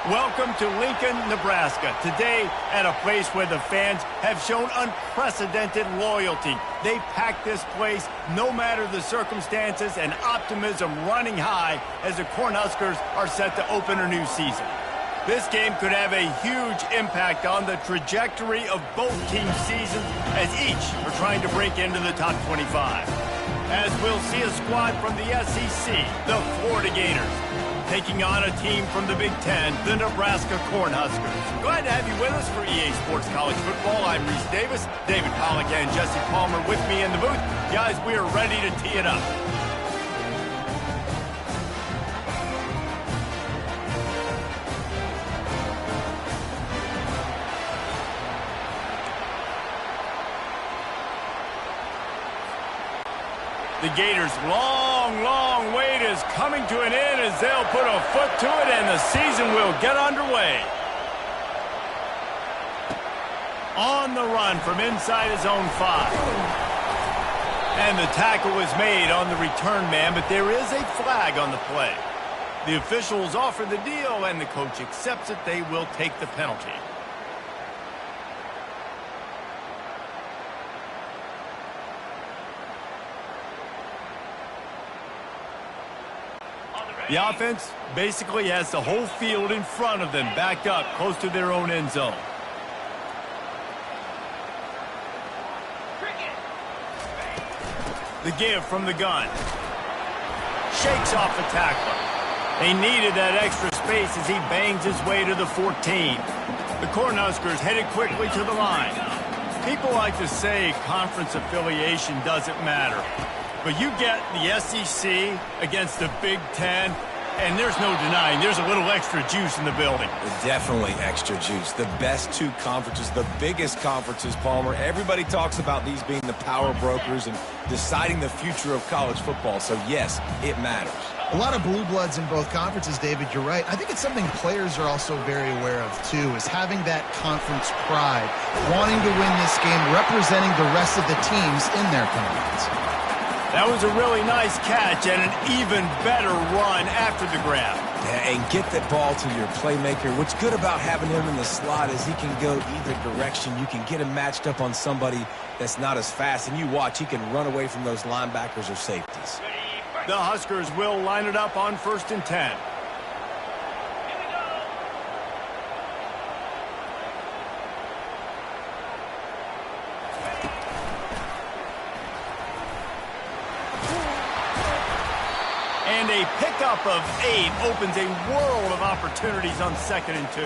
Welcome to Lincoln, Nebraska. Today, at a place where the fans have shown unprecedented loyalty. They pack this place no matter the circumstances, and optimism running high as the Cornhuskers are set to open a new season. This game could have a huge impact on the trajectory of both teams' seasons as each are trying to break into the top 25. As we'll see a squad from the SEC, the Florida Gators, taking on a team from the Big Ten, the Nebraska Cornhuskers. Glad to have you with us for EA Sports College Football. I'm Reese Davis, David Pollack and Jesse Palmer with me in the booth. Guys, we are ready to tee it up. The Gators' long wait is coming to an end as they'll put a foot to it and the season will get underway. On the run from inside his own 5. And the tackle was made on the return man, but there is a flag on the play. The officials offer the deal and the coach accepts it. They will take the penalty. The offense basically has the whole field in front of them, backed up close to their own end zone. The give from the gun. Shakes off the tackler. They needed that extra space as he bangs his way to the 14. The Cornhuskers headed quickly to the line. People like to say conference affiliation doesn't matter. But you get the SEC against the Big Ten, and there's no denying there's a little extra juice in the building. Definitely extra juice. The best two conferences, the biggest conferences, Palmer. Everybody talks about these being the power brokers and deciding the future of college football. So, yes, it matters. A lot of blue bloods in both conferences, David. You're right. I think it's something players are also very aware of, too, is having that conference pride, wanting to win this game, representing the rest of the teams in their conference. That was a really nice catch and an even better run after the grab. Yeah, and get that ball to your playmaker. What's good about having him in the slot is he can go either direction. You can get him matched up on somebody that's not as fast, and you watch, he can run away from those linebackers or safeties. The Huskers will line it up on 1st and 10. And a pickup of 8 opens a world of opportunities on 2nd and 2.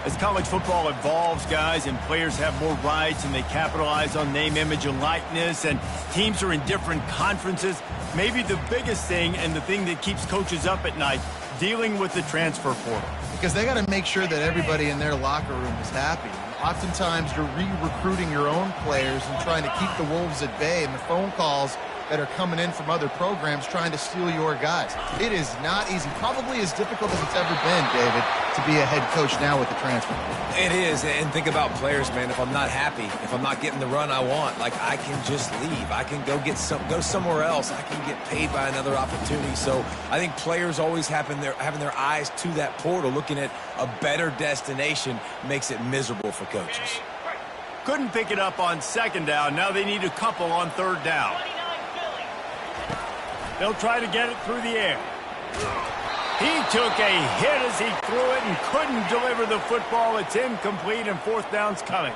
As college football evolves, guys, and players have more rights and they capitalize on name, image, and likeness, and teams are in different conferences, maybe the biggest thing and the thing that keeps coaches up at night, dealing with the transfer portal. Because they got to make sure that everybody in their locker room is happy. Oftentimes, you're re-recruiting your own players and trying to keep the Wolves at bay, and the phone calls that are coming in from other programs trying to steal your guys. It is not easy. Probably as difficult as it's ever been, David, to be a head coach now with the transfer. It is, and think about players, man. If I'm not happy, if I'm not getting the run I want, like, I can just leave. I can go somewhere else. I can get paid by another opportunity. So I think players always having their eyes to that portal, looking at a better destination, makes it miserable for coaches. Couldn't pick it up on 2nd down. Now they need a couple on 3rd down. They'll try to get it through the air. He took a hit as he threw it and couldn't deliver the football. It's incomplete and 4th down's coming.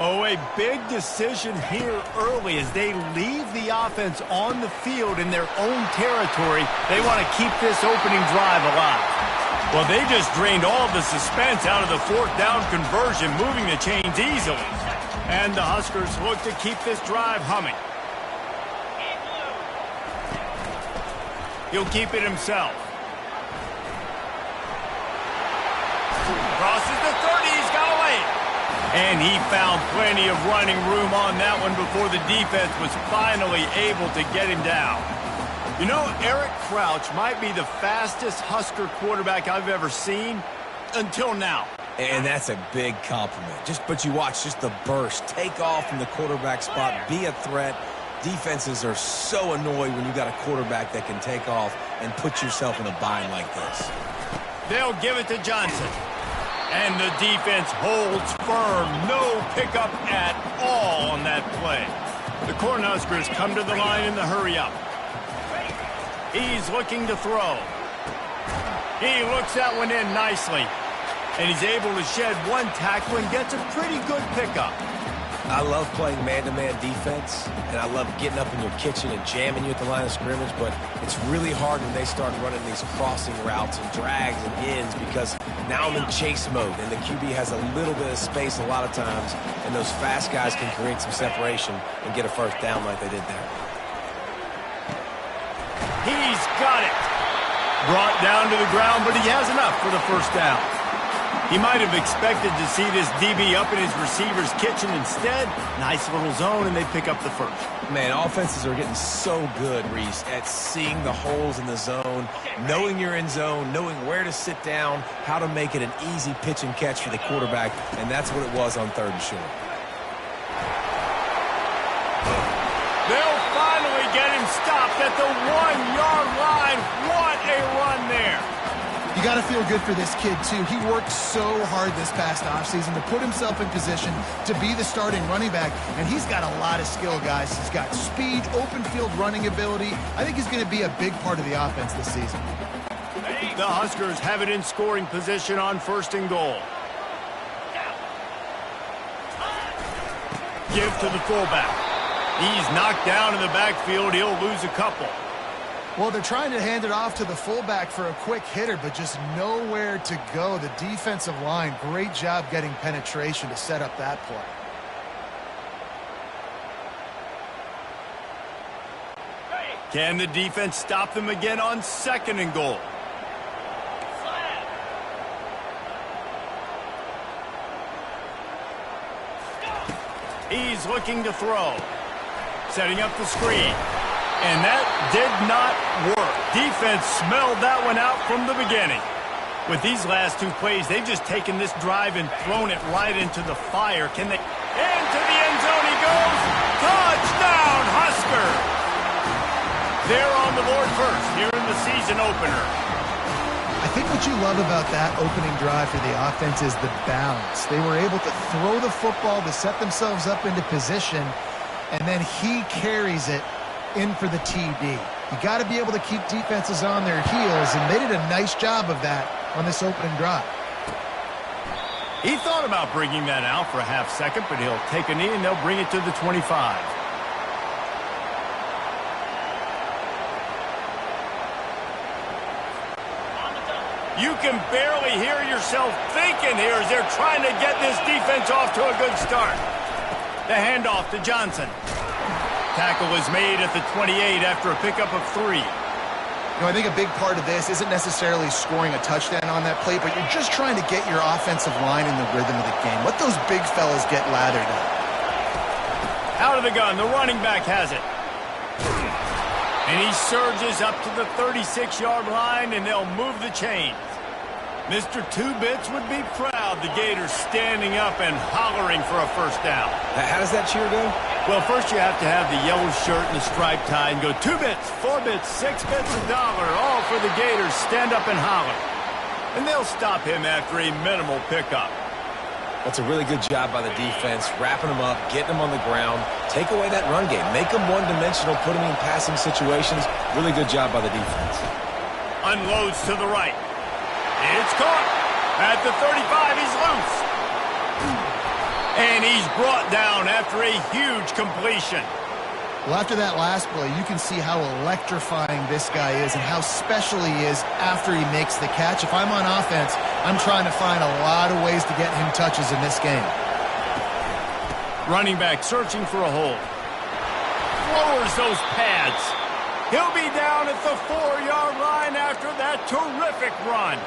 Oh, a big decision here early as they leave the offense on the field in their own territory. They want to keep this opening drive alive. Well, they just drained all of the suspense out of the 4th down conversion, moving the chains easily. And the Huskers look to keep this drive humming. He'll keep it himself. Crosses the 30, he's got away. And he found plenty of running room on that one before the defense was finally able to get him down. You know, Eric Crouch might be the fastest Husker quarterback I've ever seen until now. And that's a big compliment. But you watch just the burst, take off from the quarterback spot, be a threat. Defenses are so annoyed when you got a quarterback that can take off and put yourself in a bind like this. They'll give it to Johnson. And the defense holds firm. No pickup at all on that play. The Cornhuskers come to the line in the hurry-up. He's looking to throw. He looks that one in nicely. And he's able to shed one tackle and gets a pretty good pickup. I love playing man-to-man defense, and I love getting up in your kitchen and jamming you at the line of scrimmage, but it's really hard when they start running these crossing routes and drags and ends because now I'm in chase mode, and the QB has a little bit of space a lot of times, and those fast guys can create some separation and get a first down like they did there. He's got it. Brought down to the ground, but he has enough for the first down. He might have expected to see this DB up in his receiver's kitchen. Instead, nice little zone, and they pick up the first. Man, offenses are getting so good, Reese, at seeing the holes in the zone, knowing you're in zone, knowing where to sit down, how to make it an easy pitch and catch for the quarterback, and that's what it was on 3rd and short. They'll finally get him stopped at the 1-yard line. What a run there. You got to feel good for this kid, too. He worked so hard this past offseason to put himself in position to be the starting running back, and he's got a lot of skill, guys. He's got speed, open field running ability. I think he's going to be a big part of the offense this season. The Huskers have it in scoring position on 1st and goal. Give to the fullback. He's knocked down in the backfield. He'll lose a couple. Well, they're trying to hand it off to the fullback for a quick hitter, but just nowhere to go. The defensive line, great job getting penetration to set up that play. Can the defense stop them again on 2nd and goal? He's looking to throw. Setting up the screen. And that did not work. Defense smelled that one out from the beginning. With these last 2 plays, they've just taken this drive and thrown it right into the fire. Can they? Into the end zone he goes. Touchdown, Husker! They're on the board first here in the season opener. I think what you love about that opening drive for the offense is the balance. They were able to throw the football to set themselves up into position, and then he carries it in for the TD. You got to be able to keep defenses on their heels, and they did a nice job of that on this opening drive. He thought about bringing that out for a half second, but he'll take a knee and they'll bring it to the 25. You can barely hear yourself thinking here as they're trying to get this defense off to a good start. The handoff to Johnson. Tackle is made at the 28 after a pickup of 3. You know, I think a big part of this isn't necessarily scoring a touchdown on that play, but you're just trying to get your offensive line in the rhythm of the game. Let those big fellas get lathered up. Out of the gun, the running back has it. And he surges up to the 36-yard line, and they'll move the chains. Mr. Two-Bits would be proud. The Gators standing up and hollering for a first down. How does that cheer go? Well, first you have to have the yellow shirt and the striped tie and go 2 bits, 4 bits, 6 bits, $1, all for the Gators. Stand up and holler. And they'll stop him after a minimal pickup. That's a really good job by the defense, wrapping them up, getting them on the ground, take away that run game, make them one-dimensional, put them in passing situations. Really good job by the defense. Unloads to the right. It's caught. At the 35, he's loose. And he's brought down after a huge completion. Well, after that last play, you can see how electrifying this guy is and how special he is after he makes the catch. If I'm on offense, I'm trying to find a lot of ways to get him touches in this game. Running back searching for a hole. Lowers those pads. He'll be down at the 4-yard line after that terrific run.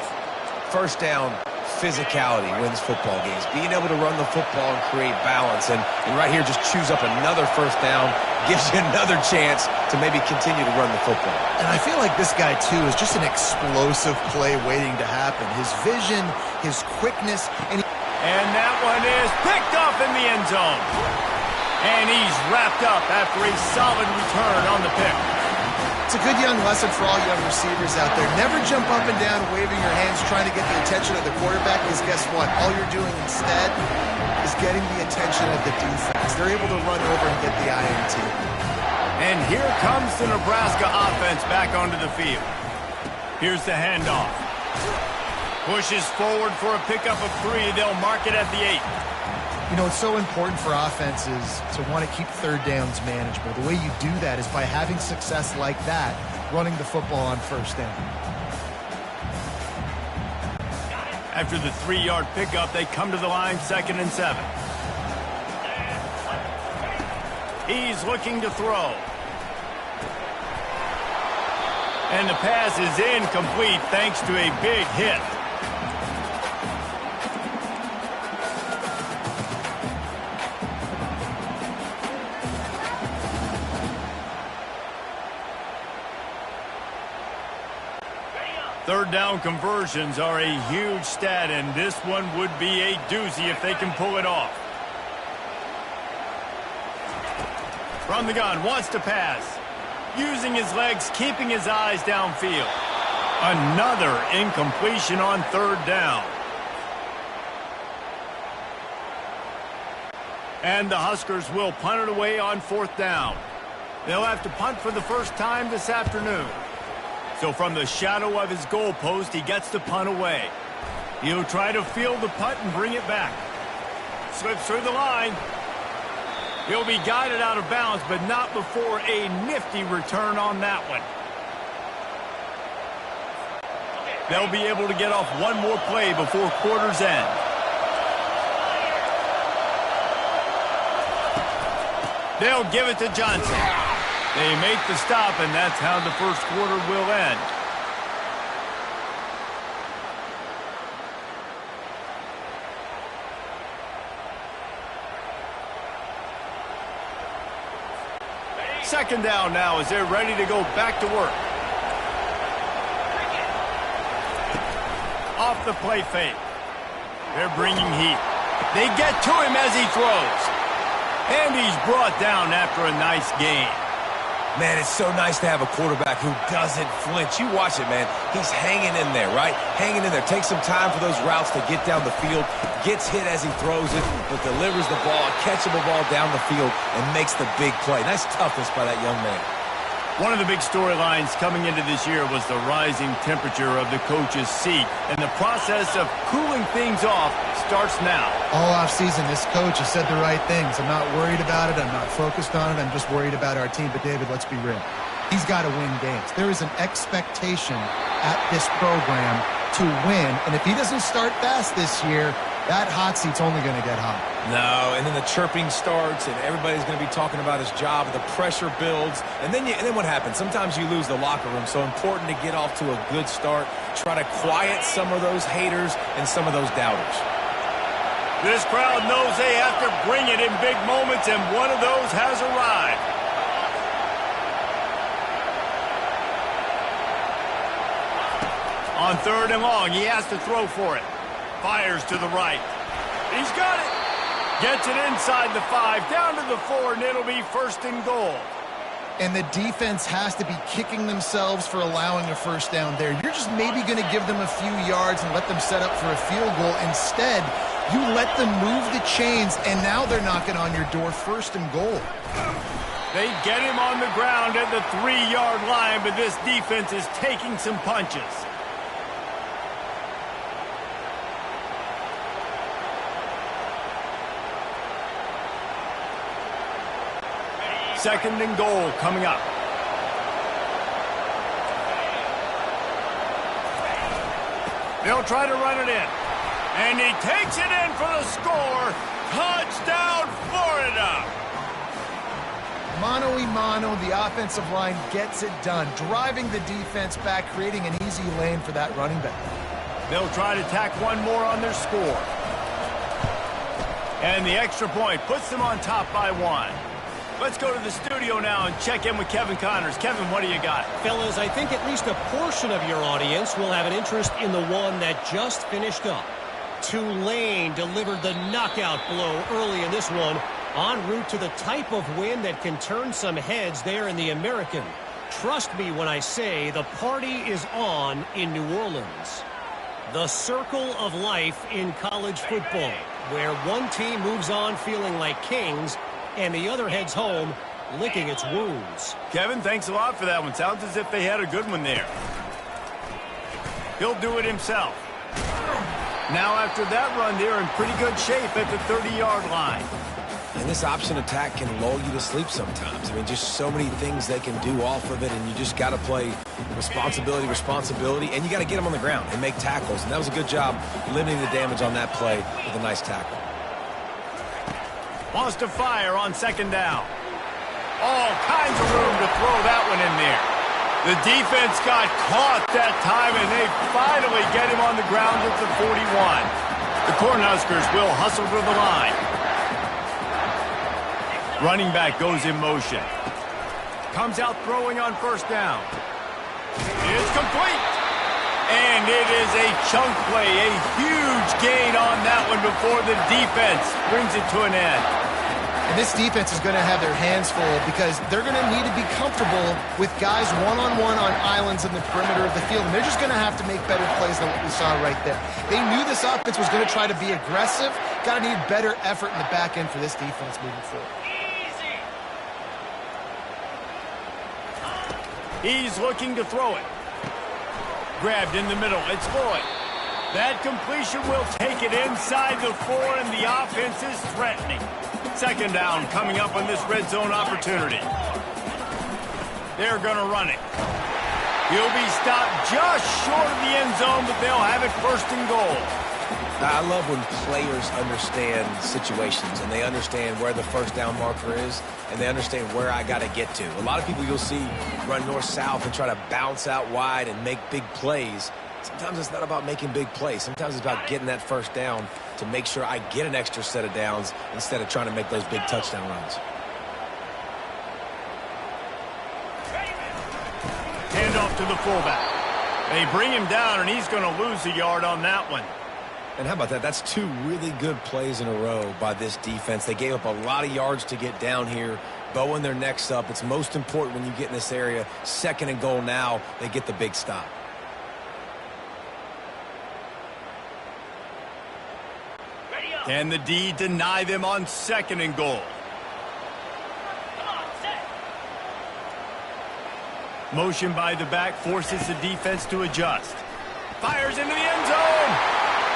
First down, physicality wins football games. Being able to run the football and create balance. And right here, just choose up another first down, gives you another chance to maybe continue to run the football. And I feel like this guy, too, is just an explosive play waiting to happen. His vision, his quickness, and that one is picked off in the end zone. And he's wrapped up after a solid return on the pick. To it's a good young lesson for all young receivers out there. Never jump up and down waving your hands trying to get the attention of the quarterback, because guess what? All you're doing instead is getting the attention of the defense. They're able to run over and get the INT. And here comes the Nebraska offense back onto the field. Here's the handoff. Pushes forward for a pickup of 3. They'll mark it at the 8. You know, it's so important for offenses to want to keep third downs manageable. The way you do that is by having success like that, running the football on first down. After the 3-yard pickup, they come to the line, 2nd and 7. He's looking to throw. And the pass is incomplete thanks to a big hit. Third down conversions are a huge stat, and this one would be a doozy if they can pull it off. From the gun, wants to pass. Using his legs, keeping his eyes downfield. Another incompletion on 3rd down. And the Huskers will punt it away on 4th down. They'll have to punt for the first time this afternoon. So from the shadow of his goalpost, he gets the punt away. He'll try to field the punt and bring it back. Slips through the line. He'll be guided out of bounds, but not before a nifty return on that one. They'll be able to get off one more play before quarter's end. They'll give it to Johnson. They make the stop, and that's how the first quarter will end. Second down now as they're ready to go back to work. Off the play fake. They're bringing heat. They get to him as he throws. And he's brought down after a nice gain. Man, it's so nice to have a quarterback who doesn't flinch. You watch it, man. He's hanging in there, right? Hanging in there. Takes some time for those routes to get down the field. Gets hit as he throws it, but delivers the ball, a catchable ball down the field, and makes the big play. Nice toughness by that young man. One of the big storylines coming into this year was the rising temperature of the coach's seat, and the process of cooling things off starts now. All offseason, this coach has said the right things. I'm not worried about it. I'm not focused on it. I'm just worried about our team. But, David, let's be real. He's got to win games. There is an expectation at this program to win, and if he doesn't start fast this year, that hot seat's only going to get hot. No, and then the chirping starts, and everybody's going to be talking about his job, and the pressure builds, and then what happens? Sometimes you lose the locker room, so important to get off to a good start, try to quiet some of those haters and some of those doubters. This crowd knows they have to bring it in big moments, and one of those has arrived. On 3rd and long, he has to throw for it. Fires to the right. He's got it. Gets it inside the 5, down to the 4, and it'll be 1st and goal. And the defense has to be kicking themselves for allowing a first down there. You're just maybe going to give them a few yards and let them set up for a field goal. Instead, you let them move the chains, and now they're knocking on your door, 1st and goal. They get him on the ground at the 3-yard line, but this defense is taking some punches. Second and goal coming up. They'll try to run it in. And he takes it in for the score. Touchdown, Florida! Mano-a-mano, the offensive line gets it done, driving the defense back, creating an easy lane for that running back. They'll try to tack one more on their score. And the extra point puts them on top by 1. Let's go to the studio now and check in with Kevin Connors. Kevin, what do you got? Fellas, I think at least a portion of your audience will have an interest in the one that just finished up. Tulane delivered the knockout blow early in this one, en route to the type of win that can turn some heads there in the American. Trust me when I say the party is on in New Orleans. The circle of life in college football, where one team moves on feeling like kings and the other heads home licking its wounds. Kevin, thanks a lot for that one. Sounds as if they had a good one there. He'll do it himself. Now after that run, they're in pretty good shape at the 30-yard line. And this option attack can lull you to sleep sometimes. I mean, just so many things they can do off of it, and you just got to play responsibility, and you got to get them on the ground and make tackles. And that was a good job limiting the damage on that play with a nice tackle. Wants to fire on second down. All kinds of room to throw that one in there. The defense got caught that time, and they finally get him on the ground at the 41. The Cornhuskers will hustle to the line. Running back goes in motion. Comes out throwing on first down. It's complete. And it is a chunk play, a huge gain on that one before the defense brings it to an end. And this defense is going to have their hands full because they're going to need to be comfortable with guys one-on-one on islands in the perimeter of the field. And they're just going to have to make better plays than what we saw right there. They knew this offense was going to try to be aggressive. Got to need better effort in the back end for this defense moving forward. He's looking to throw it. Grabbed in the middle. It's Floyd. That completion will take it inside the 4, and the offense is threatening. Second down coming up on this red zone opportunity. They're going to run it. He'll be stopped just short of the end zone, but they'll have it first and goal. I love when players understand situations and they understand where the first down marker is and they understand where I got to get to. A lot of people you'll see run north-south and try to bounce out wide and make big plays. Sometimes it's not about making big plays. Sometimes it's about getting that first down to make sure I get an extra set of downs instead of trying to make those big touchdown runs. Hand off to the fullback. They bring him down, and he's going to lose a yard on that one. And how about that? That's two really good plays in a row by this defense. They gave up a lot of yards to get down here, bowing their necks up. It's most important when you get in this area. Second and goal now, they get the big stop. Can the D deny them on second and goal? Motion by the back forces the defense to adjust. Fires into the end zone.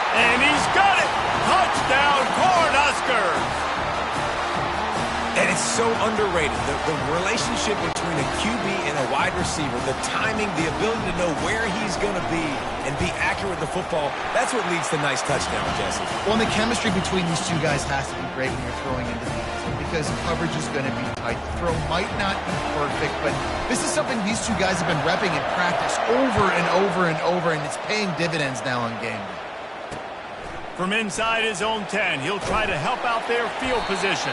And he's got it. Touchdown, Cornhuskers. And it's so underrated. The relationship between a QB and a wide receiver, the timing, the ability to know where he's going to be and be accurate with the football, that's what leads to nice touchdowns, Jesse. Well, and the chemistry between these two guys has to be great when you're throwing into the end zone because coverage is going to be tight. The throw might not be perfect, but this is something these two guys have been repping in practice over and over and over, and it's paying dividends now on game day. From inside his own 10, he'll try to help out their field position.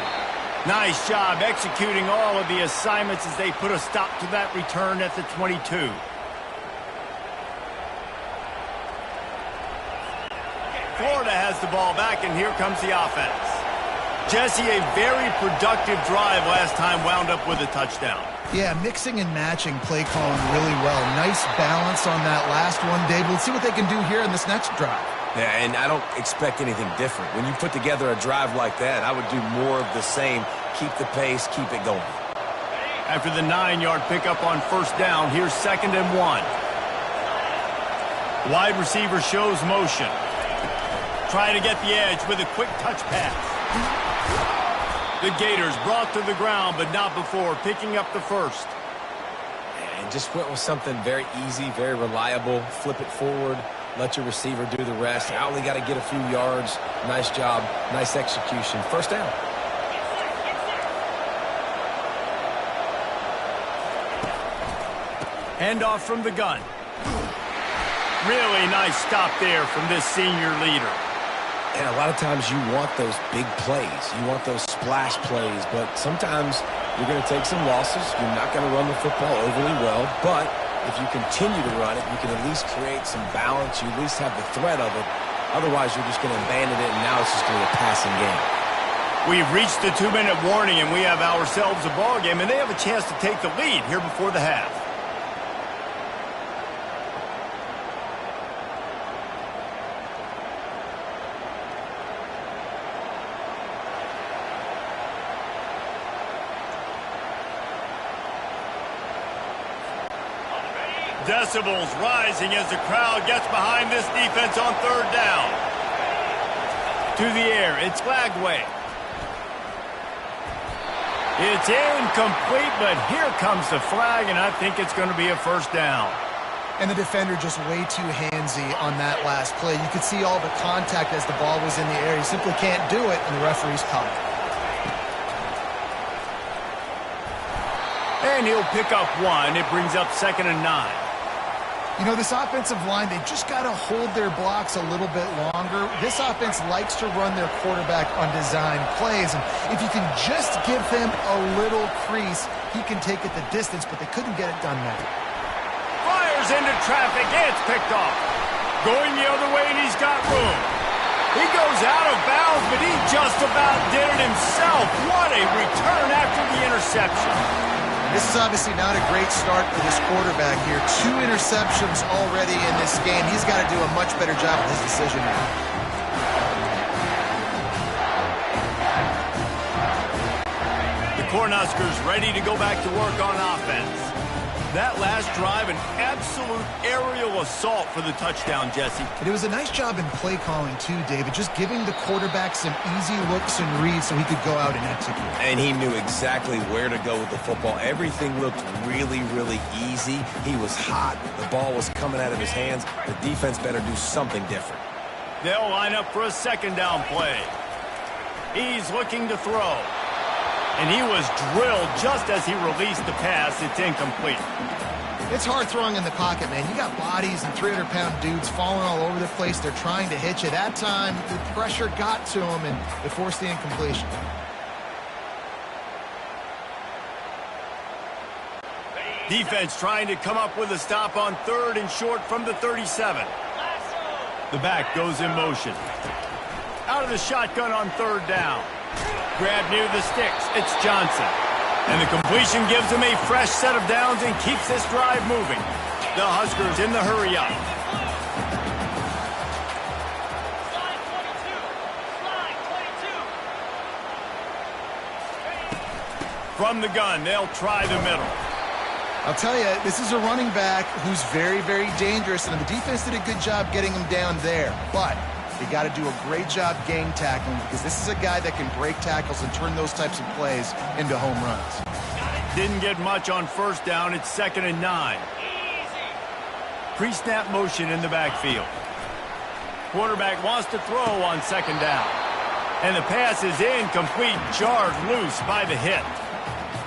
Nice job executing all of the assignments as they put a stop to that return at the 22. Florida has the ball back, and here comes the offense. Jesse, a very productive drive last time, wound up with a touchdown. Yeah, mixing and matching play calling really well. Nice balance on that last one, Dave. Let's see what they can do here in this next drive. Yeah, and I don't expect anything different. When you put together a drive like that, I would do more of the same. Keep the pace, keep it going. After the 9-yard pickup on first down, here's 2nd and 1. Wide receiver shows motion. Trying to get the edge with a quick touch pass. The Gators brought to the ground, but not before picking up the first. And just went with something very easy, very reliable. Flip it forward. Let your receiver do the rest. I only got to get a few yards. Nice job. Nice execution. First down. Handoff from the gun. Really nice stop there from this senior leader. And a lot of times you want those big plays. You want those splash plays. But sometimes you're going to take some losses. You're not going to run the football overly well. But if you continue to run it, you can at least create some balance. You at least have the threat of it. Otherwise, you're just going to abandon it, and now it's just going to be a passing game. We've reached the 2-minute warning, and we have ourselves a ball game, and they have a chance to take the lead here before the half. Decibels rising as the crowd gets behind this defense on third down. To the air, it's Lagway. It's incomplete, but here comes the flag, and I think it's going to be a first down. And the defender just way too handsy on that last play. You could see all the contact as the ball was in the air. He simply can't do it, and the referee's caught it. And he'll pick up one. It brings up 2nd and 9. You know, this offensive line, they just got to hold their blocks a little bit longer. This offense likes to run their quarterback on design plays, and if you can just give him a little crease, he can take it the distance, but they couldn't get it done now. Fires into traffic. It's picked off. Going the other way, and he's got room. He goes out of bounds, but he just about did it himself. What a return after the interception. This is obviously not a great start for this quarterback here. 2 interceptions already in this game. He's got to do a much better job with his decision now. The Cornhuskers ready to go back to work on offense. That last drive, an absolute aerial assault for the touchdown, Jesse. But it was a nice job in play calling, too, David, just giving the quarterback some easy looks and reads so he could go out and execute. And he knew exactly where to go with the football. Everything looked really, really easy. He was hot. The ball was coming out of his hands. The defense better do something different. They'll line up for a 2nd down play. He's looking to throw. And he was drilled just as he released the pass. It's incomplete. It's hard throwing in the pocket, man. You got bodies and 300-pound dudes falling all over the place. They're trying to hit you. That time, the pressure got to him, and it forced the incompletion. Defense trying to come up with a stop on 3rd and short from the 37. The back goes in motion. Out of the shotgun on 3rd down. Grab near the sticks. It's Johnson. And the completion gives him a fresh set of downs and keeps this drive moving. The Huskers in the hurry up. From the gun, they'll try the middle. I'll tell you, this is a running back who's very, very dangerous, and the defense did a good job getting him down there. But you got to do a great job gang tackling because this is a guy that can break tackles and turn those types of plays into home runs. Didn't get much on 1st down. It's 2nd and 9. Pre-snap motion in the backfield. Quarterback wants to throw on 2nd down. And the pass is incomplete, jarred loose by the hit.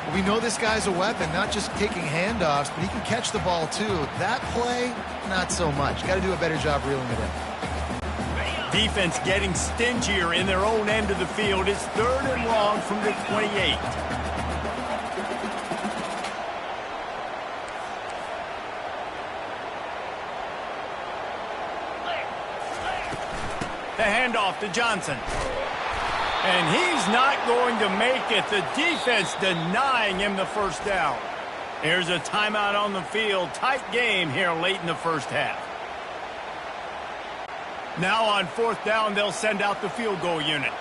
Well, we know this guy's a weapon, not just taking handoffs, but he can catch the ball too. That play, not so much. Got to do a better job reeling it in. Defense getting stingier in their own end of the field. It's 3rd and long from the 28. The handoff to Johnson. And he's not going to make it. The defense denying him the 1st down. Here's a timeout on the field. Tight game here late in the 1st half. Now on 4th down, they'll send out the field goal unit.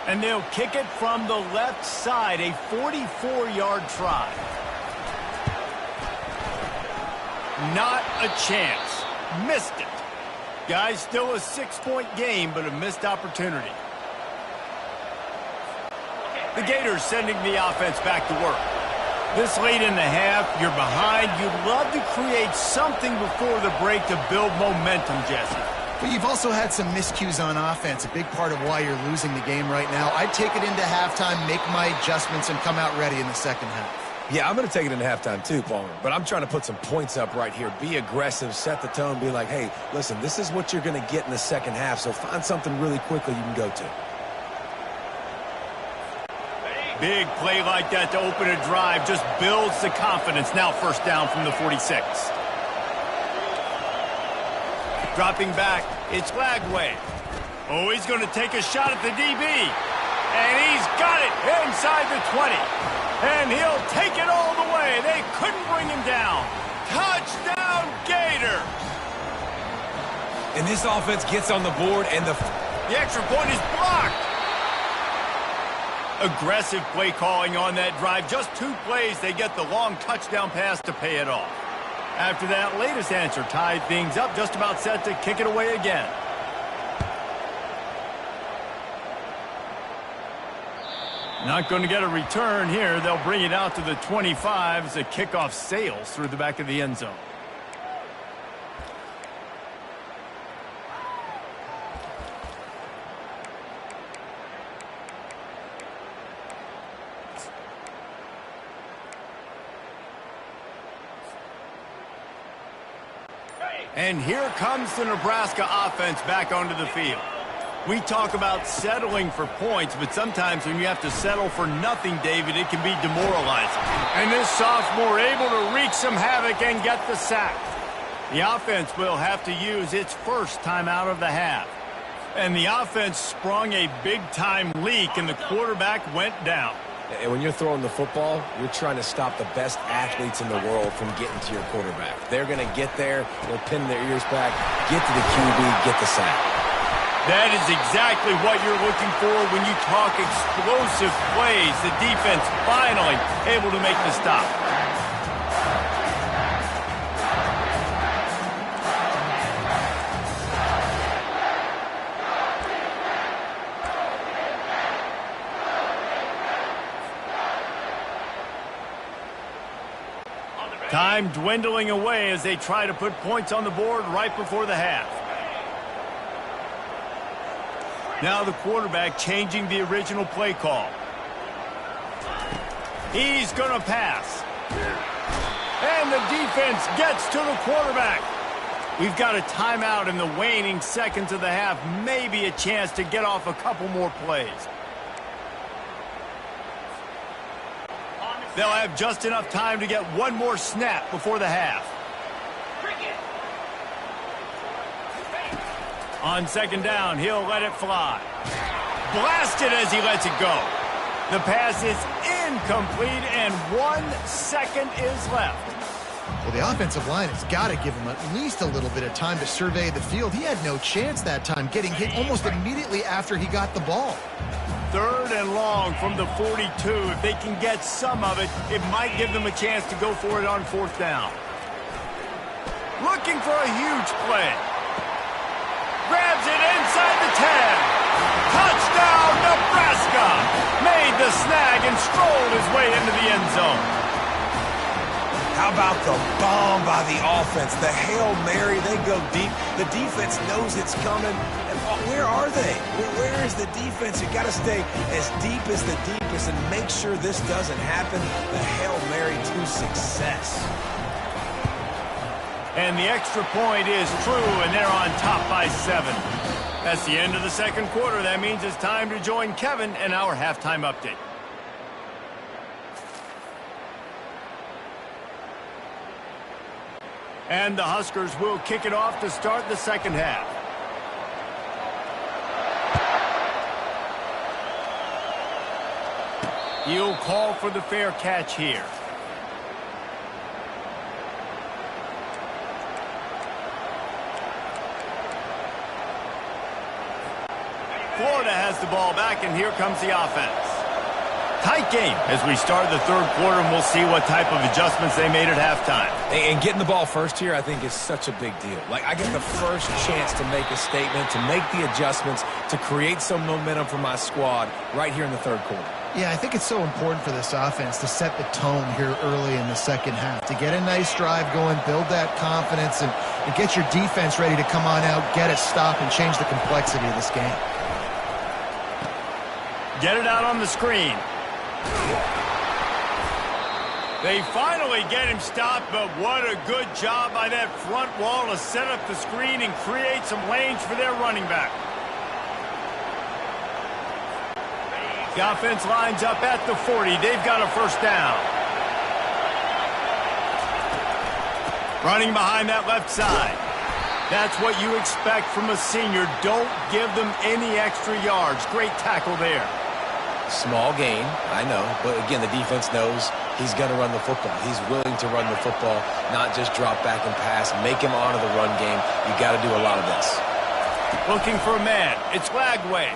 And they'll kick it from the left side, a 44-yard try. Not a chance. Missed it. Guys, still a 6-point game, but a missed opportunity. The Gators sending the offense back to work. This late in the half, you're behind. You'd love to create something before the break to build momentum, Jesse. But you've also had some miscues on offense, a big part of why you're losing the game right now. I'd take it into halftime, make my adjustments, and come out ready in the 2nd half. Yeah, I'm going to take it into halftime too, Palmer. But I'm trying to put some points up right here. Be aggressive, set the tone, be like, hey, listen, this is what you're going to get in the 2nd half, so find something really quickly you can go to. Big play like that to open a drive just builds the confidence. Now 1st down from the 46. Dropping back, it's Lagway. Oh, he's going to take a shot at the DB. And he's got it inside the 20. And he'll take it all the way. They couldn't bring him down. Touchdown, Gators! And this offense gets on the board, and the extra point is blocked. Aggressive play calling on that drive. Just 2 plays, they get the long touchdown pass to pay it off. After that latest answer tied things up, just about set to kick it away again. Not going to get a return here. They'll bring it out to the 25 as the kickoff sails through the back of the end zone. And here comes the Nebraska offense back onto the field. We talk about settling for points, but sometimes when you have to settle for nothing, David, it can be demoralizing. And this sophomore able to wreak some havoc and get the sack. The offense will have to use its first time out of the half. And the offense sprung a big-time leak, and the quarterback went down. And when you're throwing the football, you're trying to stop the best athletes in the world from getting to your quarterback. They're going to get there, they'll pin their ears back, get to the QB, get the sack. That is exactly what you're looking for when you talk explosive plays. The defense finally able to make the stop. Time dwindling away as they try to put points on the board right before the half. Now the quarterback changing the original play call. He's going to pass. And the defense gets to the quarterback. We've got a timeout in the waning seconds of the half. Maybe a chance to get off a couple more plays. They'll have just enough time to get one more snap before the half. On second down, he'll let it fly. Blasted as he lets it go. The pass is incomplete, and 1 second is left. Well, the offensive line has got to give him at least a little bit of time to survey the field. He had no chance that time, getting hit almost immediately after he got the ball. 3rd and long from the 42. If they can get some of it, it might give them a chance to go for it on 4th down. Looking for a huge play. Grabs it inside the 10. Touchdown, Nebraska! Made the snag and strolled his way into the end zone. How about the bomb by the offense? The Hail Mary, they go deep. The defense knows it's coming. And where are they? Where is the defense? You got to stay as deep as the deepest and make sure this doesn't happen. The Hail Mary to success. And the extra point is true, and they're on top by 7. That's the end of the second quarter. That means it's time to join Kevin in our halftime update. And the Huskers will kick it off to start the second half. He'll call for the fair catch here. Florida has the ball back, and here comes the offense. Tight game as we start the third quarter, and we'll see what type of adjustments they made at halftime. And getting the ball first here, I think, is such a big deal. Like, I get the first chance to make a statement, to make the adjustments, to create some momentum for my squad right here in the third quarter. Yeah, I think it's so important for this offense to set the tone here early in the second half, to get a nice drive going, build that confidence, and get your defense ready to come on out, get a stop, and change the complexity of this game. Get it out on the screen. They finally get him stopped, but what a good job by that front wall to set up the screen and create some lanes for their running back. The offense lines up at the 40. They've got a first down. Running behind that left side. That's what you expect from a senior. Don't give them any extra yards. Great tackle there. Small gain, I know, but again, the defense knows he's going to run the football. He's willing to run the football, not just drop back and pass, make him honor the run game. You got to do a lot of this. Looking for a man. It's Lagway.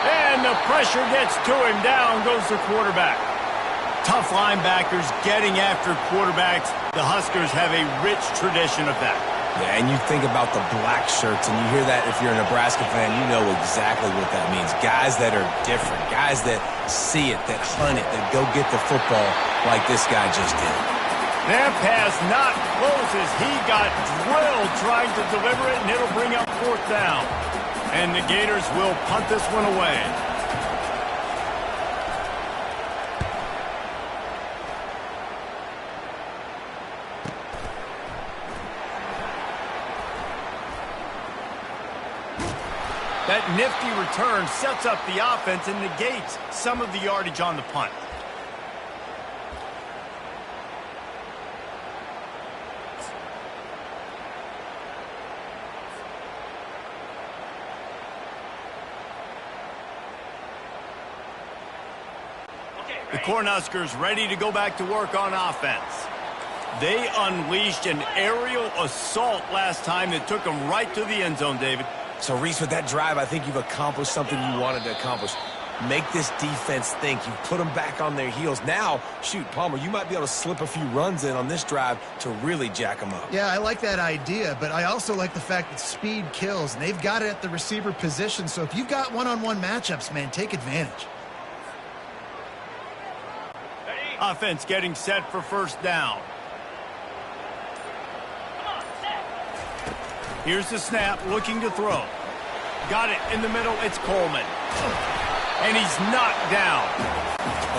And the pressure gets to him. Down goes the quarterback. Tough linebackers getting after quarterbacks. The Huskers have a rich tradition of that. Yeah, and you think about the black shirts, and you hear that if you're a Nebraska fan, you know exactly what that means. Guys that are different, guys that see it, that hunt it, that go get the football like this guy just did. That pass not close as he got drilled trying to deliver it, and it'll bring up 4th down. And the Gators will punt this one away. That nifty return sets up the offense and negates some of the yardage on the punt. The Cornhuskers ready to go back to work on offense. They unleashed an aerial assault last time that took them right to the end zone, David. So, Reese, with that drive, I think you've accomplished something you wanted to accomplish. Make this defense think. You put them back on their heels. Now, shoot, Palmer, you might be able to slip a few runs in on this drive to really jack them up. Yeah, I like that idea, but I also like the fact that speed kills, and they've got it at the receiver position. So if you've got one-on-one matchups, man, take advantage. Offense getting set for 1st down. Here's the snap, looking to throw. Got it in the middle, it's Coleman. And he's knocked down.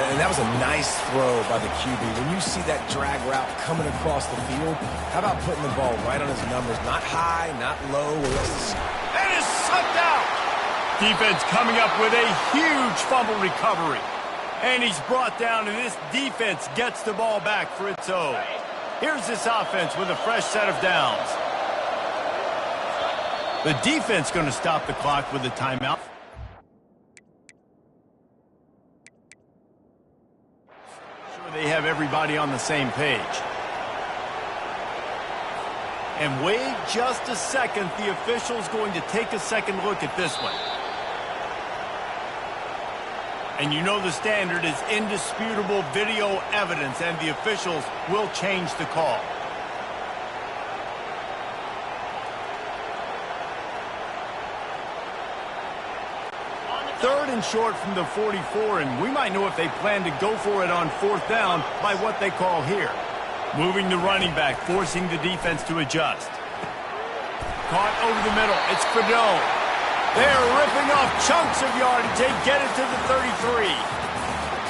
And that was a nice throw by the QB. When you see that drag route coming across the field, how about putting the ball right on his numbers? Not high, not low. And it's sucked out. Defense coming up with a huge fumble recovery. And he's brought down, and this defense gets the ball back for its own. Here's this offense with a fresh set of downs. The defense going to stop the clock with a timeout. Sure they have everybody on the same page. And wait just a second. The official's going to take a second look at this one. And you know the standard is indisputable video evidence, and the officials will change the call. 3rd and short from the 44, and we might know if they plan to go for it on 4th down by what they call here. Moving the running back, forcing the defense to adjust. Caught over the middle. It's Fedone. They're ripping off chunks of yardage. They get it to the 33.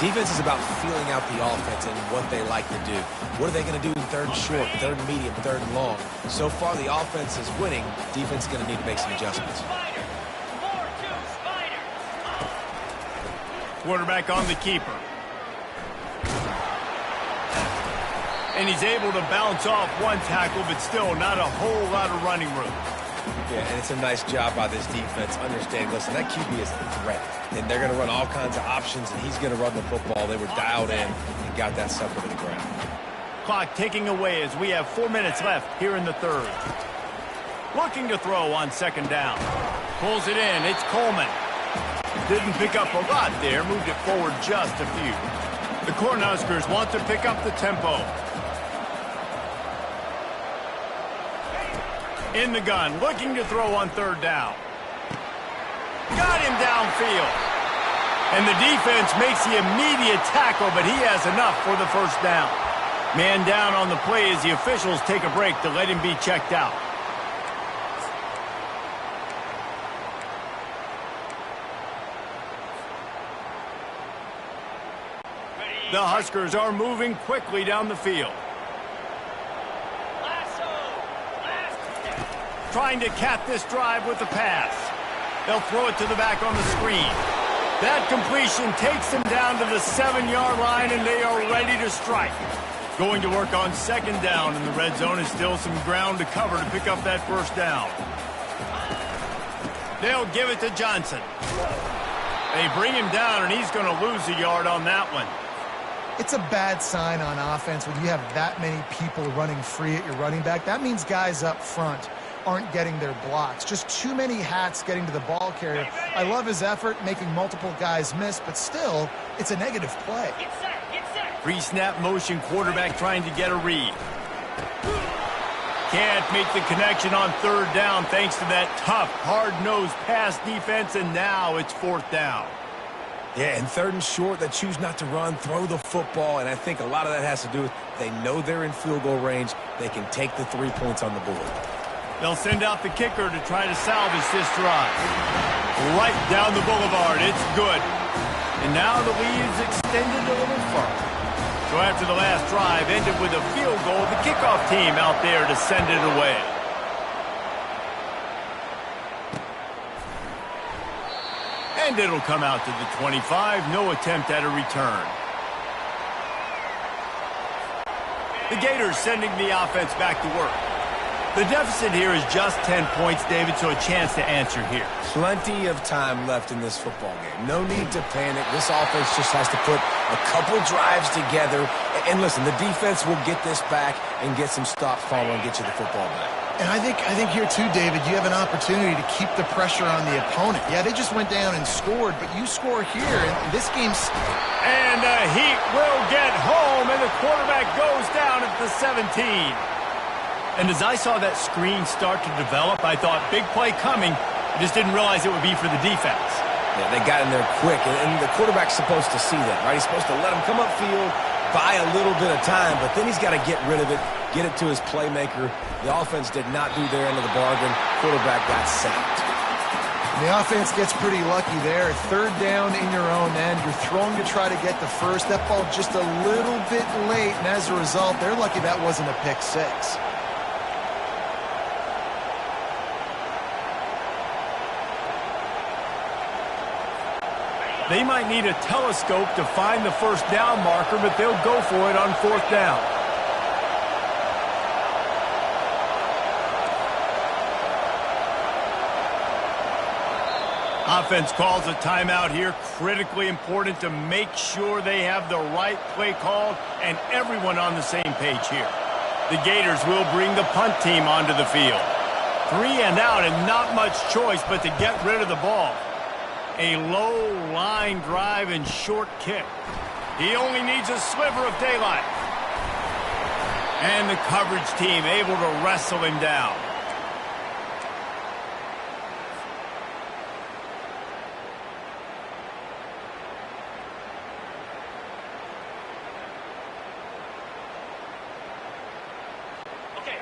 Defense is about feeling out the offense and what they like to do. What are they going to do in 3rd and short, 3rd and medium, 3rd and long? So far, the offense is winning. Defense is going to need to make some adjustments. Quarterback on the keeper. And he's able to bounce off one tackle, but still not a whole lot of running room. Yeah, and it's a nice job by this defense. Understand, listen, that QB is the threat. And they're going to run all kinds of options, and he's going to run the football. They were dialed in and got that sucker to the ground. Clock ticking away as we have 4 minutes left here in the 3rd. Looking to throw on 2nd down. Pulls it in. It's Coleman. Didn't pick up a lot there. Moved it forward just a few. The Cornhuskers want to pick up the tempo. In the gun, looking to throw on 3rd down. Got him downfield. And the defense makes the immediate tackle, but he has enough for the 1st down. Man down on the play as the officials take a break to let him be checked out. The Huskers are moving quickly down the field. Trying to cap this drive with the pass. They'll throw it to the back on the screen. That completion takes them down to the 7-yard line, and they are ready to strike. Going to work on 2nd down, and the red zone is still some ground to cover to pick up that 1st down. They'll give it to Johnson. They bring him down, and he's going to lose a yard on that one. It's a bad sign on offense when you have that many people running free at your running back. That means guys up front aren't getting their blocks. Just too many hats getting to the ball carrier. I love his effort, making multiple guys miss, but still, it's a negative play. Get set, get set. Pre-snap motion quarterback trying to get a read. Can't make the connection on third down thanks to that tough, hard-nosed pass defense, and now it's fourth down. Yeah, and third and short, they choose not to run, throw the football, and I think a lot of that has to do with they know they're in field goal range. They can take the 3 points on the board. They'll send out the kicker to try to salvage this drive. Right down the boulevard. It's good. And now the lead is extended a little further. So after the last drive ended with a field goal, the kickoff team out there to send it away. And it'll come out to the 25. No attempt at a return. The Gators sending the offense back to work. The deficit here is just 10 points, David, so a chance to answer here. Plenty of time left in this football game. No need to panic. This offense just has to put a couple drives together. And listen, the defense will get this back and get some stops following and get you the football back. And I think here, too, David, you have an opportunity to keep the pressure on the opponent. Yeah, they just went down and scored, but you score here, and this game's... And the Heat will get home, and the quarterback goes down at the 17. And as I saw that screen start to develop, I thought, big play coming. I just didn't realize it would be for the defense. Yeah, they got in there quick, and the quarterback's supposed to see that, right? He's supposed to let him come upfield, buy a little bit of time, but then he's got to get rid of it, get it to his playmaker. The offense did not do their end of the bargain. Quarterback got sacked. The offense gets pretty lucky there. Third down in your own end. You're throwing to try to get the first. That ball just a little bit late, and as a result, they're lucky that wasn't a pick six. They might need a telescope to find the first down marker, but they'll go for it on fourth down. Offense calls a timeout here. Critically important to make sure they have the right play called and everyone on the same page here. The Gators will bring the punt team onto the field. 3 and out and not much choice but to get rid of the ball. A low line drive and short kick. He only needs a sliver of daylight. And the coverage team able to wrestle him down.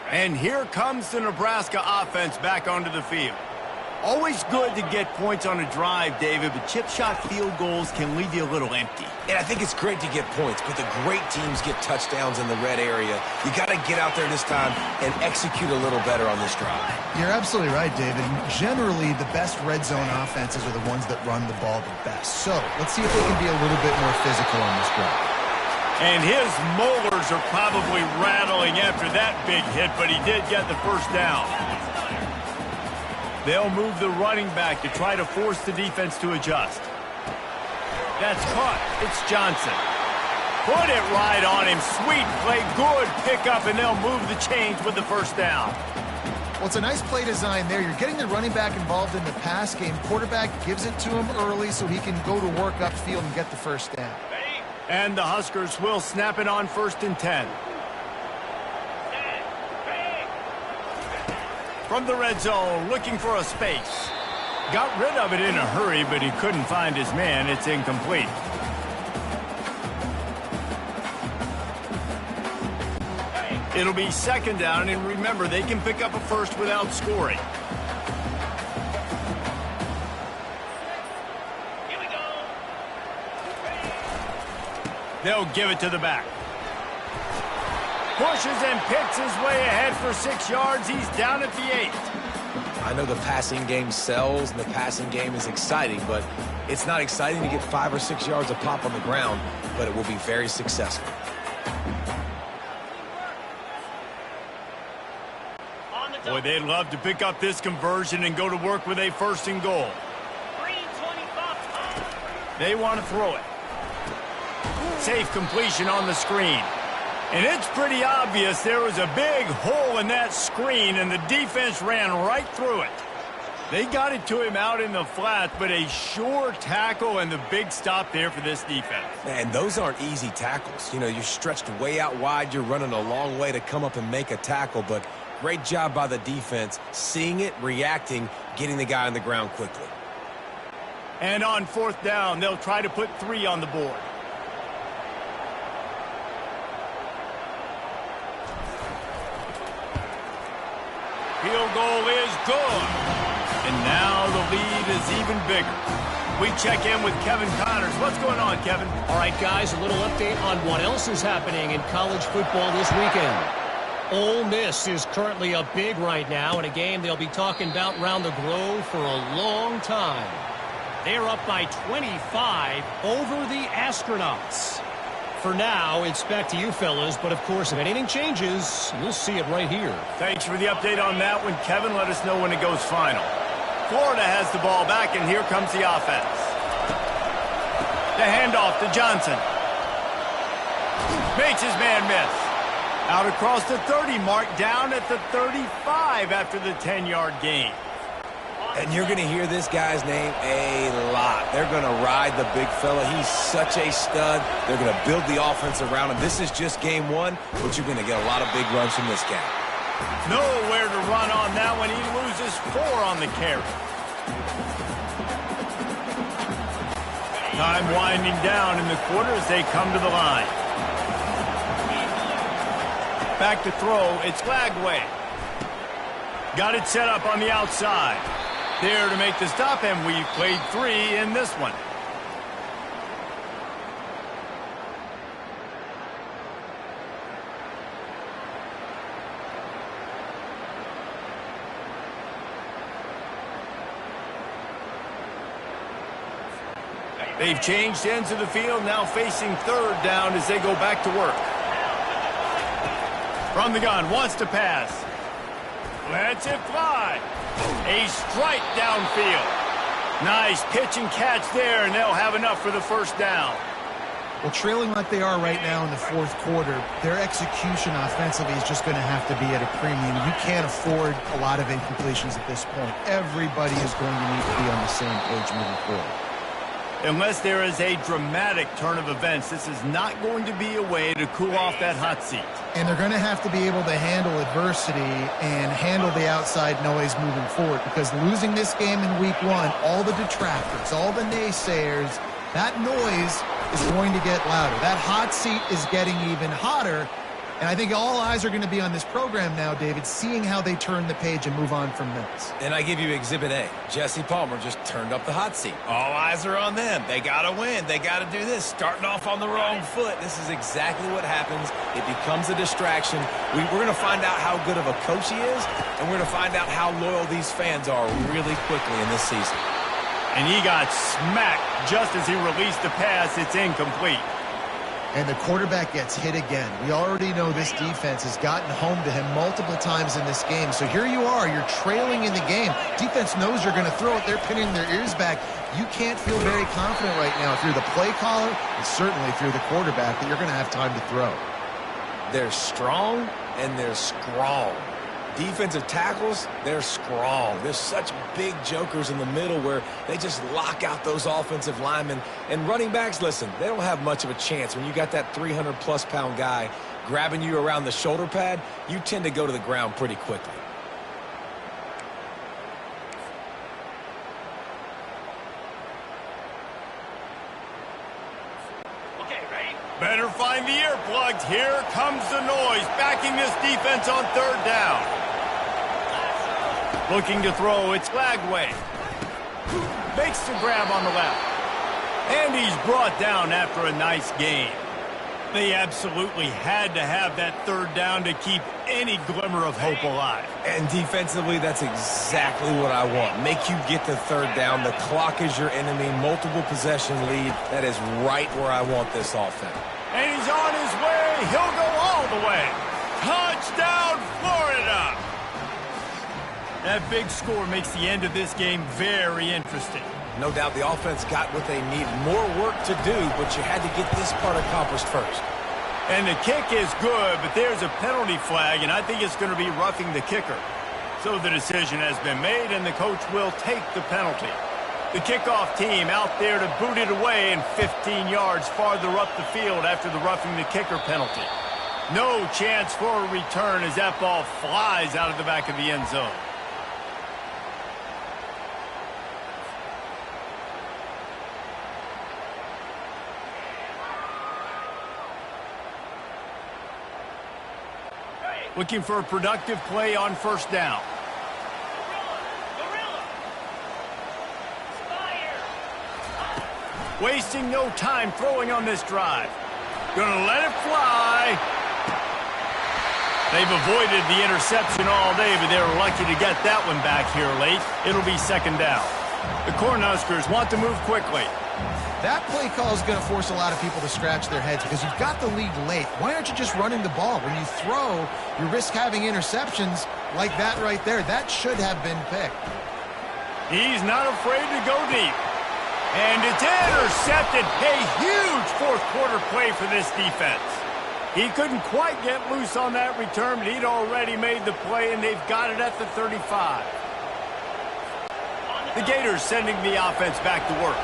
And here comes the Nebraska offense back onto the field. Always good to get points on a drive, David, but chip shot field goals can leave you a little empty. And I think it's great to get points, but the great teams get touchdowns in the red area. You got to get out there this time and execute a little better on this drive. You're absolutely right, David. Generally, the best red zone offenses are the ones that run the ball the best. So let's see if they can be a little bit more physical on this drive. And his molars are probably rattling after that big hit, but he did get the first down. They'll move the running back to try to force the defense to adjust. That's caught. It's Johnson. Put it right on him. Sweet play. Good pickup, and they'll move the chains with the first down. Well, it's a nice play design there. You're getting the running back involved in the pass game. Quarterback gives it to him early so he can go to work upfield and get the first down. And the Huskers will snap it on 1st and 10. From the red zone, looking for a space. Got rid of it in a hurry, but he couldn't find his man. It's incomplete. It'll be 2nd down, and remember, they can pick up a first without scoring. Here we go. They'll give it to the back. Pushes and picks his way ahead for 6 yards. He's down at the 8. I know the passing game sells and the passing game is exciting, but it's not exciting to get 5 or 6 yards of pop on the ground, but it will be very successful. Boy, they'd love to pick up this conversion and go to work with a 1st and goal. They want to throw it. Safe completion on the screen. And it's pretty obvious there was a big hole in that screen, and the defense ran right through it. They got it to him out in the flat, but a sure tackle and the big stop there for this defense. Man, those aren't easy tackles. You know, you're stretched way out wide. You're running a long way to come up and make a tackle, but great job by the defense, seeing it, reacting, getting the guy on the ground quickly. And on 4th down, they'll try to put 3 on the board. Field goal is good. And now the lead is even bigger. We check in with Kevin Connors. What's going on, Kevin? All right, guys, a little update on what else is happening in college football this weekend. Ole Miss is currently up big right now in a game they'll be talking about round the Grove for a long time. They're up by 25 over the Astronauts. For now, it's back to you fellas, but of course, if anything changes, you'll see it right here. Thanks for the update on that one, Kevin. Let us know when it goes final. Florida has the ball back, and here comes the offense. The handoff to Johnson. Makes his man miss. Out across the 30 mark, down at the 35 after the 10-yard gain. And you're going to hear this guy's name a lot. They're going to ride the big fella. He's such a stud. They're going to build the offense around him. This is just game 1, but you're going to get a lot of big runs from this guy. Nowhere to run on that one. He loses 4 on the carry. Time winding down in the quarter as they come to the line. Back to throw. It's Lagway. Got it set up on the outside. There to make the stop, and we've played 3 in this one. They've changed ends of the field, now facing 3rd down as they go back to work. From the gun, wants to pass. Lets it fly. A strike downfield. Nice pitch and catch there, and they'll have enough for the 1st down. Well, trailing like they are right now in the 4th quarter, their execution offensively is just going to have to be at a premium. You can't afford a lot of incompletions at this point. Everybody is going to need to be on the same page moving forward. Unless there is a dramatic turn of events, this is not going to be a way to cool off that hot seat. And they're going to have to be able to handle adversity and handle the outside noise moving forward, because losing this game in week 1, all the detractors, all the naysayers, that noise is going to get louder. That hot seat is getting even hotter. And I think all eyes are going to be on this program now, David, seeing how they turn the page and move on from this. And I give you Exhibit A. Jesse Palmer just turned up the hot seat. All eyes are on them. They got to win. They got to do this. Starting off on the wrong foot. This is exactly what happens. It becomes a distraction. We're going to find out how good of a coach he is, and we're going to find out how loyal these fans are really quickly in this season. And he got smacked just as he released the pass. It's incomplete. And the quarterback gets hit again. We already know this defense has gotten home to him multiple times in this game. So here you are, you're trailing in the game. Defense knows you're going to throw it. They're pinning their ears back. You can't feel very confident right now if you're the play caller, and certainly if you're the quarterback, that you're going to have time to throw. They're strong and they're strong. Defensive tackles, they're strong. There's such big jokers in the middle where they just lock out those offensive linemen. And running backs, listen, they don't have much of a chance. When you got that 300-plus pound guy grabbing you around the shoulder pad, you tend to go to the ground pretty quickly. Better find the earplugs. Here comes the noise, backing this defense on 3rd down. Looking to throw, it's Lagway. Makes the grab on the left. And he's brought down after a nice gain. They absolutely had to have that 3rd down to keep any glimmer of hope alive. And defensively, that's exactly what I want. Make you get the 3rd down. The clock is your enemy. Multiple possession lead. That is right where I want this offense. And he's on his way. He'll go all the way. Touchdown, Florida! That big score makes the end of this game very interesting. No doubt the offense got what they needed. More work to do, but you had to get this part accomplished first. And the kick is good, but there's a penalty flag, and I think it's going to be roughing the kicker. So the decision has been made, and the coach will take the penalty. The kickoff team out there to boot it away and 15 yards farther up the field after the roughing the kicker penalty. No chance for a return as that ball flies out of the back of the end zone. Looking for a productive play on first down. Wasting no time throwing on this drive. Gonna let it fly. They've avoided the interception all day, but they were lucky to get that one back here late. It'll be second down. The Cornhuskers want to move quickly. That play call is going to force a lot of people to scratch their heads because you've got the lead late. Why aren't you just running the ball? When you throw, you risk having interceptions like that right there. That should have been picked. He's not afraid to go deep. And it's intercepted. A huge fourth quarter play for this defense. He couldn't quite get loose on that return, but he'd already made the play, and they've got it at the 35. The Gators sending the offense back to work.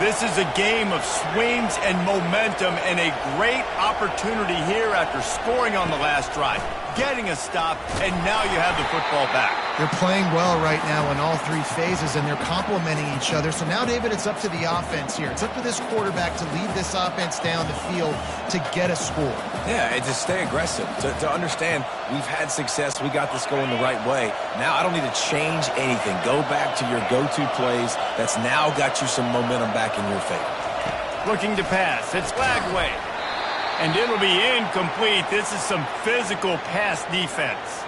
This is a game of swings and momentum, and a great opportunity here after scoring on the last drive, getting a stop, and now you have the football back. They're playing well right now in all three phases, and they're complementing each other. So now, David, it's up to the offense here. It's up to this quarterback to lead this offense down the field to get a score. Yeah, and to stay aggressive, to understand we've had success, we got this going the right way. Now I don't need to change anything. Go back to your go-to plays. That's now got you some momentum back in your favor. Looking to pass. It's Lagway. And it'll be incomplete. This is some physical pass defense.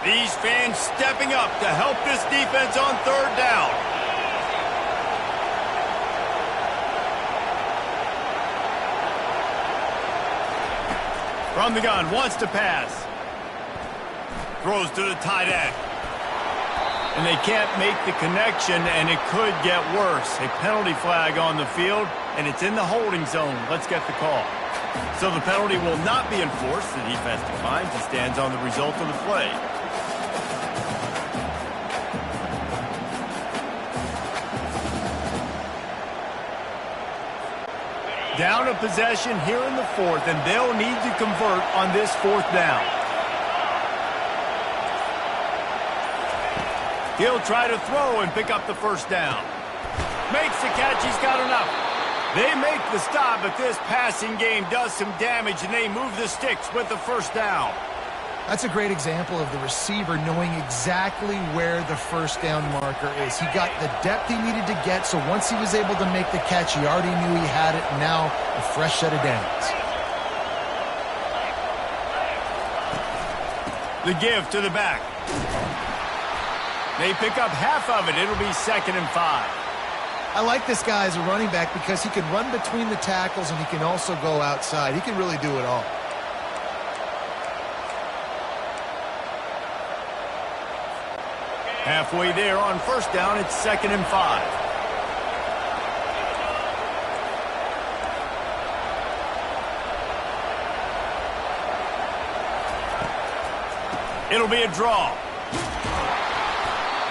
These fans stepping up to help this defense on third down. From the gun, wants to pass. Throws to the tight end. And they can't make the connection, and it could get worse. A penalty flag on the field, and it's in the holding zone. Let's get the call. So the penalty will not be enforced. The defense declines and stands on the result of the play. Down a possession here in the fourth, and they'll need to convert on this fourth down. He'll try to throw and pick up the first down. Makes the catch. He's got enough. They make the stop, but this passing game does some damage, and they move the sticks with the first down. That's a great example of the receiver knowing exactly where the first down marker is. He got the depth he needed to get, so once he was able to make the catch, he already knew he had it, and now a fresh set of downs. The give to the back. They pick up half of it. It'll be 2nd and 5. I like this guy as a running back because he can run between the tackles and he can also go outside. He can really do it all. Halfway there on first down, it's 2nd and 5. It'll be a draw.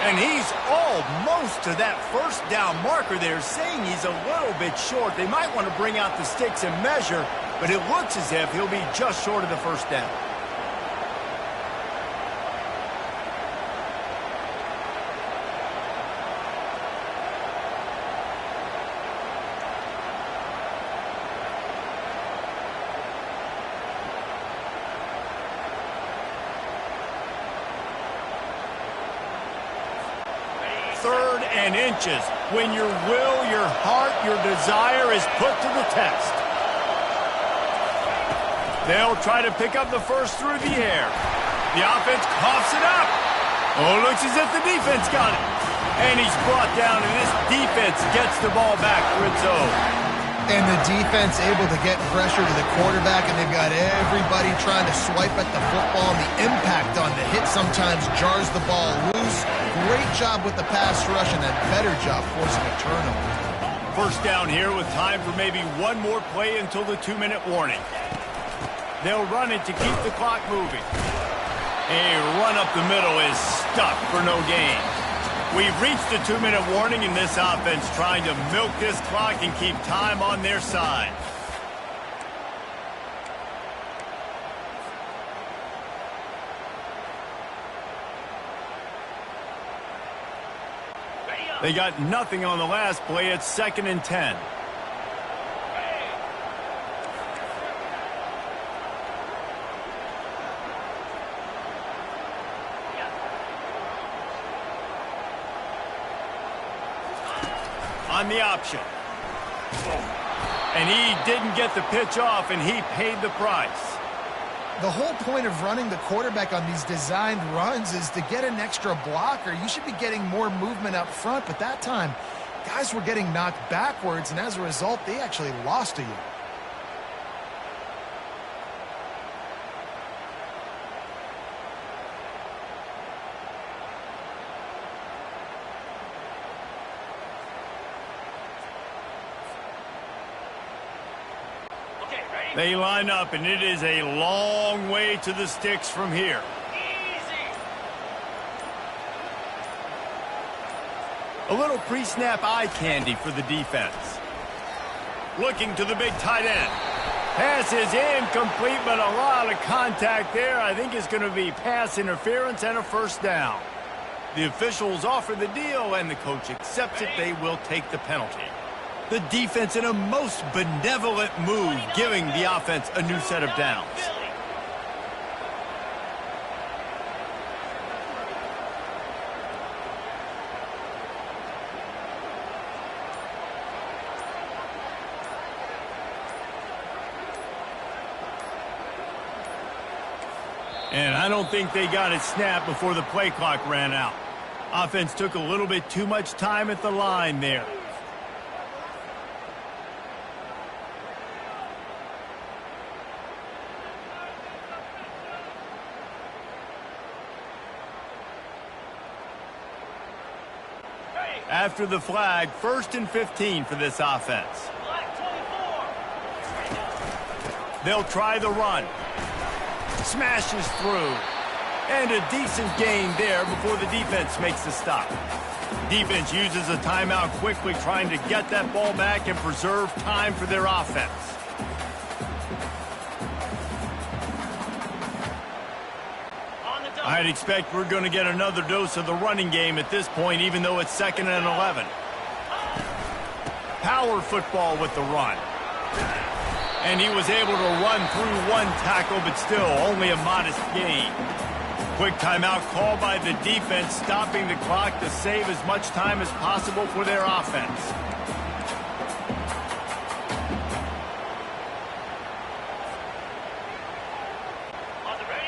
And he's almost to that first down marker there, saying he's a little bit short. They might want to bring out the sticks and measure, but it looks as if he'll be just short of the first down. Third and inches, when your will, your heart, your desire is put to the test. They'll try to pick up the first through the air. The offense coughs it up. Oh, looks as if the defense got it. And he's brought down, and this defense gets the ball back for its own. And the defense able to get pressure to the quarterback, and they've got everybody trying to swipe at the football. And the impact on the hit sometimes jars the ball loose. Great job with the pass rush, and a better job forcing a turnover. First down here with time for maybe one more play until the 2-minute warning. They'll run it to keep the clock moving. A run up the middle is stuck for no gain. We've reached the 2-minute warning, and this offense trying to milk this clock and keep time on their side. They got nothing on the last play. It's 2nd and 10. On the option. And he didn't get the pitch off, and he paid the price. The whole point of running the quarterback on these designed runs is to get an extra blocker. You should be getting more movement up front, but that time, guys were getting knocked backwards, and as a result, they actually lost to you. They line up, and it is a long way to the sticks from here. A little pre-snap eye candy for the defense. Looking to the big tight end. Pass is incomplete, but a lot of contact there. I think it's going to be pass interference and a first down. The officials offer the deal, and the coach accepts it. They will take the penalty. The defense in a most benevolent move, giving the offense a new set of downs. And I don't think they got it snapped before the play clock ran out. Offense took a little bit too much time at the line there. After the flag, 1st and 15 for this offense. They'll try the run. Smashes through. And a decent gain there before the defense makes the stop. Defense uses a timeout quickly, trying to get that ball back and preserve time for their offense. I'd expect we're going to get another dose of the running game at this point, even though it's 2nd and 11. Power football with the run. And he was able to run through one tackle, but still only a modest gain. Quick timeout called by the defense, stopping the clock to save as much time as possible for their offense.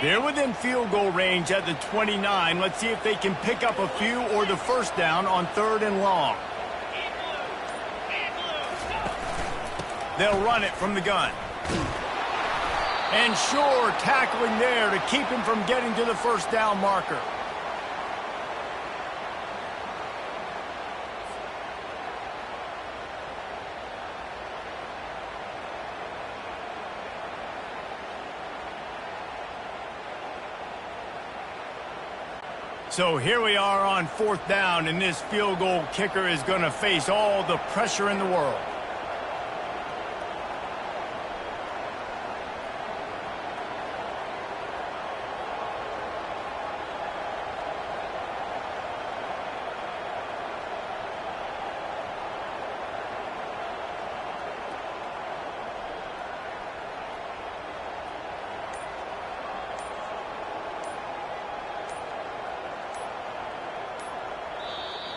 They're within field goal range at the 29. Let's see if they can pick up a few or the first down on 3rd and long. They'll run it from the gun. And sure, tackling there to keep him from getting to the first down marker. So here we are on 4th down, and this field goal kicker is going to face all the pressure in the world.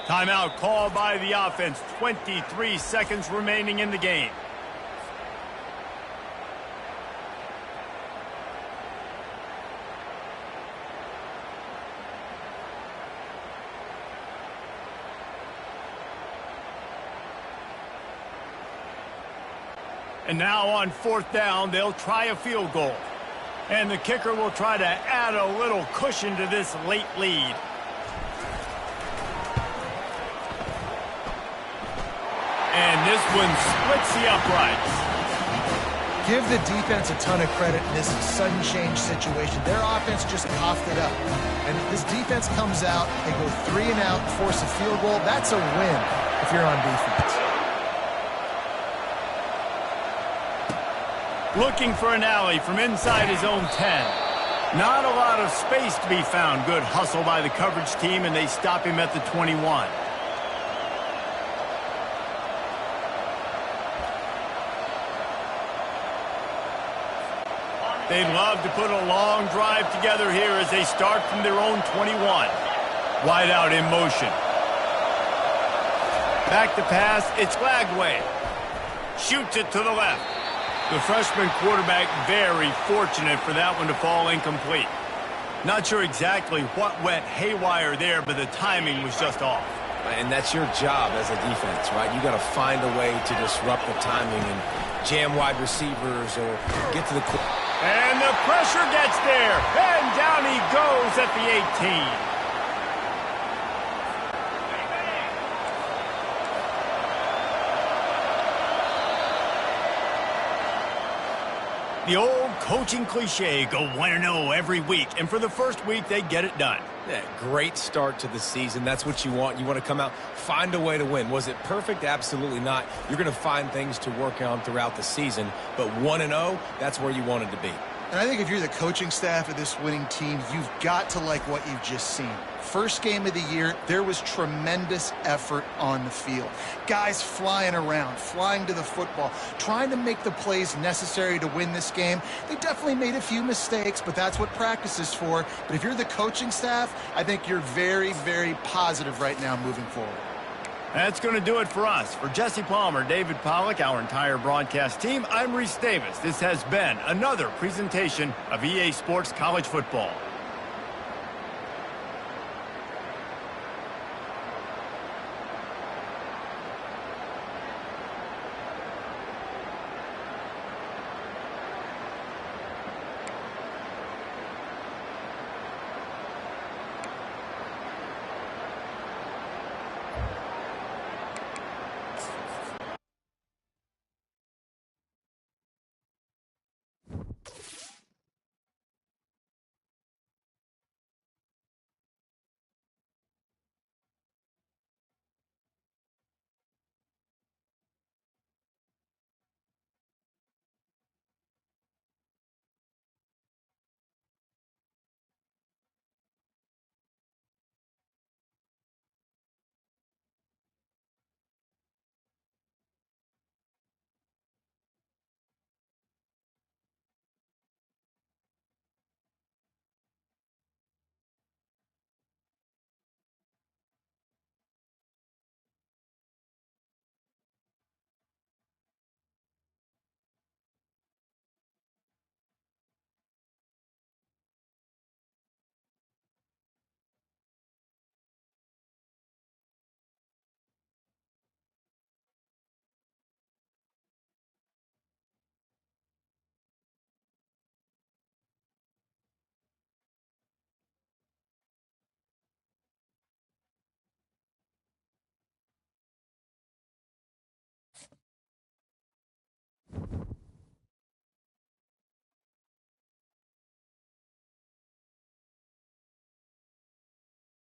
Timeout called by the offense. 23 seconds remaining in the game. And now on 4th down, they'll try a field goal. And the kicker will try to add a little cushion to this late lead. And this one splits the uprights. Give the defense a ton of credit in this sudden change situation. Their offense just coughed it up. And this defense comes out, they go 3 and out, force a field goal. That's a win if you're on defense. Looking for an alley from inside his own 10. Not a lot of space to be found. Good hustle by the coverage team, and they stop him at the 21. They'd love to put a long drive together here as they start from their own 21. Wide out in motion. Back to pass, it's Lagway. Shoots it to the left. The freshman quarterback very fortunate for that one to fall incomplete. Not sure exactly what went haywire there, but the timing was just off. And that's your job as a defense, right? You got to find a way to disrupt the timing and jam wide receivers or get to the... And the pressure gets there. And down he goes at the 18. The old coaching cliche, go 1-0 every week. And for the first week, they get it done. Yeah, great start to the season. That's what you want. You want to come out, find a way to win. Was it perfect? Absolutely not. You're going to find things to work on throughout the season. But 1-0, that's where you wanted to be. And I think if you're the coaching staff of this winning team, you've got to like what you've just seen. First game of the year, there was tremendous effort on the field. Guys flying around, flying to the football, trying to make the plays necessary to win this game. They definitely made a few mistakes, but that's what practice is for. But if you're the coaching staff, I think you're very, very positive right now moving forward. That's going to do it for us. For Jesse Palmer, David Pollack, our entire broadcast team, I'm Reese Davis. This has been another presentation of EA Sports College Football.